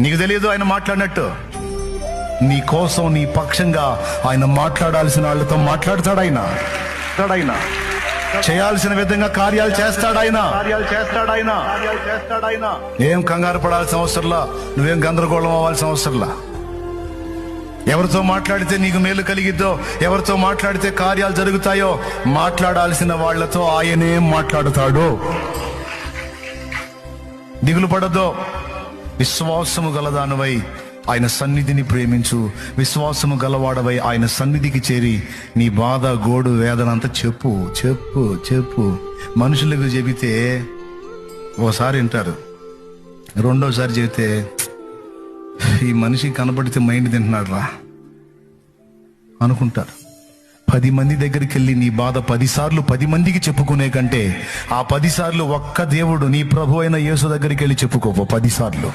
నీకు తెలియదు ఆయన మాట్లాడినట్టు. నీ కోసం, నీ పక్షంగా ఆయన మాట్లాడాల్సిన వాళ్ళతో మాట్లాడతాడు. ఆయన చేయాల్సిన విధంగా కార్యాలు చేస్తాడు. ఆయన ఏం కంగారు పడాల్సిన అవసరంలా, నువ్వేం గందరగోళం అవ్వాల్సిన అవసరంలా. ఎవరితో మాట్లాడితే నీకు మేలు కలిగిద్దో, ఎవరితో మాట్లాడితే కార్యాలు జరుగుతాయో మాట్లాడాల్సిన వాళ్లతో ఆయనే మాట్లాడుతాడు. దిగులు పడద్దో. విశ్వాసము గలదానవై ఆయన సన్నిధిని ప్రేమించు. విశ్వాసము గలవాడవై ఆయన సన్నిధికి చేరి నీ బాధ, గోడు, వేదన అంతా చెప్పు చెప్పు చెప్పు. మనుషులకు చెబితే ఓసారి వింటారు, రెండోసారి చెబితే ఈ మనిషి కనబడితే మైండ్ తింటున్నాడు రా అనుకుంటారు. 10 మంది దగ్గరికి వెళ్ళి నీ బాధ 10 సార్లు 10 మందికి చెప్పుకునే కంటే ఆ 10 సార్లు ఒక్క దేవుడు, నీ ప్రభు అయిన యేసు దగ్గరికి వెళ్ళి చెప్పుకో 10 సార్లు.